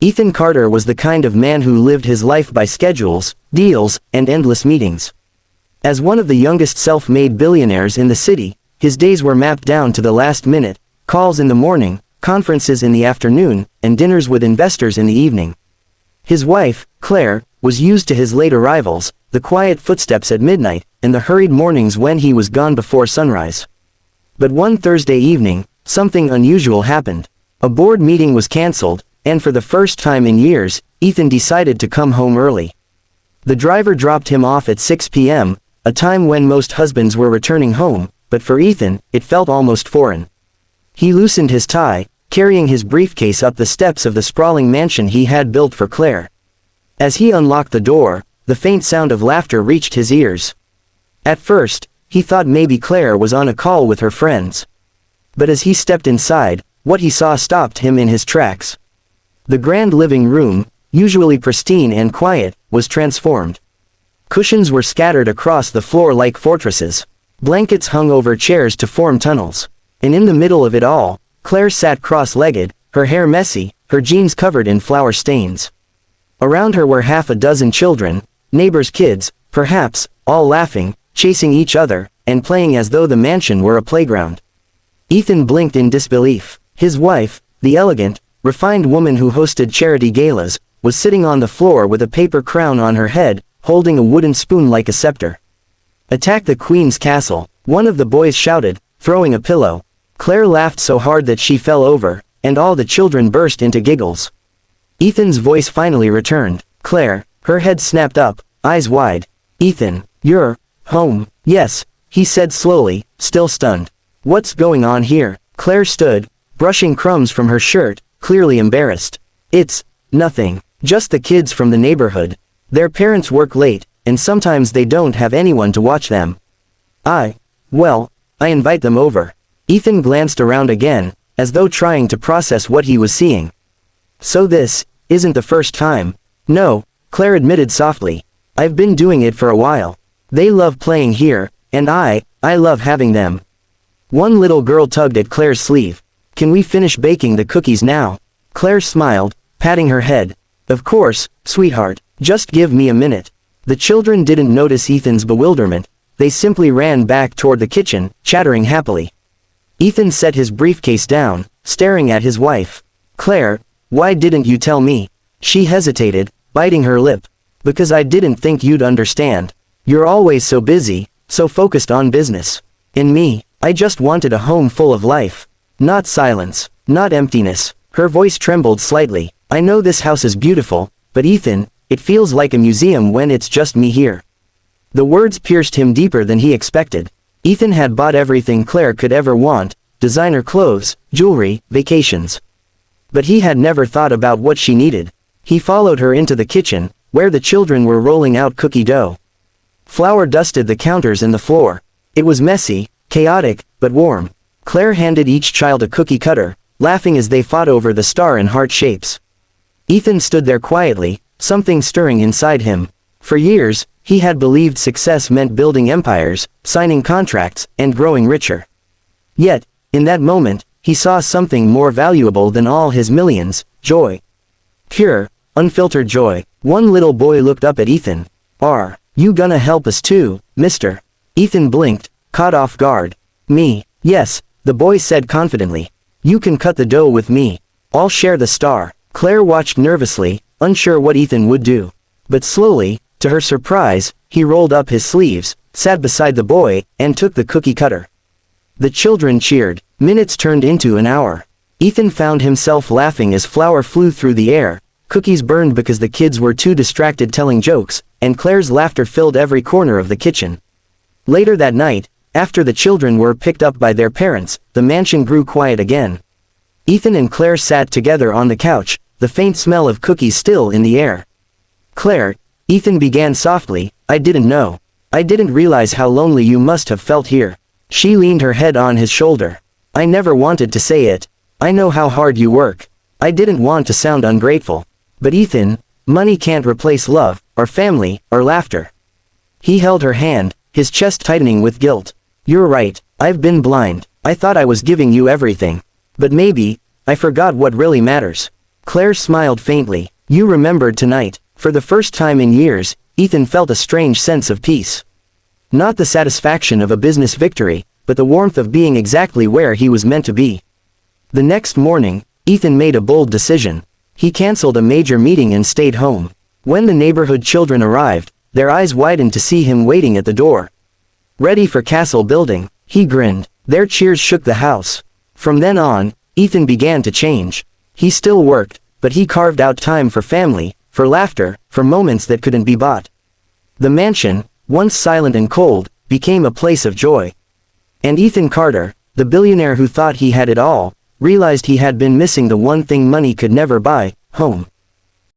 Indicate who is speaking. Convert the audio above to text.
Speaker 1: Ethan Carter was the kind of man who lived his life by schedules, deals, and endless meetings. As one of the youngest self-made billionaires in the city, his days were mapped down to the last minute, calls in the morning, conferences in the afternoon, and dinners with investors in the evening. His wife, Claire, was used to his late arrivals, the quiet footsteps at midnight, and the hurried mornings when he was gone before sunrise. But one Thursday evening, something unusual happened. A board meeting was cancelled, and for the first time in years, Ethan decided to come home early. The driver dropped him off at 6 p.m., a time when most husbands were returning home, but for Ethan, it felt almost foreign. He loosened his tie, carrying his briefcase up the steps of the sprawling mansion he had built for Claire. As he unlocked the door, the faint sound of laughter reached his ears. At first, he thought maybe Claire was on a call with her friends. But as he stepped inside, what he saw stopped him in his tracks. The grand living room, usually pristine and quiet, was transformed. Cushions were scattered across the floor like fortresses. Blankets hung over chairs to form tunnels. And in the middle of it all, Claire sat cross-legged, her hair messy, her jeans covered in flour stains. Around her were half a dozen children, neighbors' kids, perhaps, all laughing, chasing each other, and playing as though the mansion were a playground. Ethan blinked in disbelief. His wife, the elegant, refined woman who hosted charity galas, was sitting on the floor with a paper crown on her head, holding a wooden spoon like a scepter. "Attack the Queen's castle," one of the boys shouted, throwing a pillow. Claire laughed so hard that she fell over, and all the children burst into giggles. Ethan's voice finally returned. "Claire," her head snapped up, eyes wide. "Ethan, you're home." "Yes," he said slowly, still stunned. "What's going on here?" Claire stood, brushing crumbs from her shirt, clearly embarrassed. "It's nothing. Just the kids from the neighborhood. Their parents work late, and sometimes they don't have anyone to watch them. Well, I invite them over." Ethan glanced around again, as though trying to process what he was seeing. "So this isn't the first time." "No," Claire admitted softly. "I've been doing it for a while. They love playing here, and I love having them." One little girl tugged at Claire's sleeve. "Can we finish baking the cookies now?" Claire smiled, patting her head. "Of course, sweetheart, just give me a minute." The children didn't notice Ethan's bewilderment. They simply ran back toward the kitchen, chattering happily. Ethan set his briefcase down, staring at his wife. "Claire, why didn't you tell me?" She hesitated, biting her lip. "Because I didn't think you'd understand. You're always so busy, so focused on business. And me, I just wanted a home full of life. Not silence, not emptiness." Her voice trembled slightly. "I know this house is beautiful, but Ethan, it feels like a museum when it's just me here." The words pierced him deeper than he expected. Ethan had bought everything Claire could ever want: designer clothes, jewelry, vacations. But he had never thought about what she needed. He followed her into the kitchen, where the children were rolling out cookie dough. Flour dusted the counters and the floor. It was messy, chaotic, but warm. Claire handed each child a cookie cutter, laughing as they fought over the star and heart shapes. Ethan stood there quietly, something stirring inside him. For years, he had believed success meant building empires, signing contracts, and growing richer. Yet, in that moment, he saw something more valuable than all his millions: joy. Pure, unfiltered joy. One little boy looked up at Ethan. "Are you gonna help us too, mister?" Ethan blinked, caught off guard. "Me? Yes," the boy said confidently. "You can cut the dough with me. I'll share the star." Claire watched nervously, unsure what Ethan would do. But slowly, to her surprise, he rolled up his sleeves, sat beside the boy, and took the cookie cutter. The children cheered. Minutes turned into an hour. Ethan found himself laughing as flour flew through the air, cookies burned because the kids were too distracted telling jokes, and Claire's laughter filled every corner of the kitchen. Later that night, after the children were picked up by their parents, the mansion grew quiet again. Ethan and Claire sat together on the couch, the faint smell of cookies still in the air. "Claire," Ethan began softly, "I didn't know. I didn't realize how lonely you must have felt here." She leaned her head on his shoulder. "I never wanted to say it. I know how hard you work. I didn't want to sound ungrateful. But Ethan, money can't replace love, or family, or laughter." He held her hand, his chest tightening with guilt. "You're right, I've been blind. I thought I was giving you everything. But maybe, I forgot what really matters." Claire smiled faintly. You remembered tonight. For the first time in years, Ethan felt a strange sense of peace. Not the satisfaction of a business victory, but the warmth of being exactly where he was meant to be. The next morning, Ethan made a bold decision. He canceled a major meeting and stayed home. When the neighborhood children arrived, their eyes widened to see him waiting at the door. Ready for castle building, he grinned. Their cheers shook the house. From then on, Ethan began to change. He still worked, but he carved out time for family, for laughter, for moments that couldn't be bought. The mansion, once silent and cold, became a place of joy. And Ethan Carter, the billionaire who thought he had it all, realized he had been missing the one thing money could never buy: home.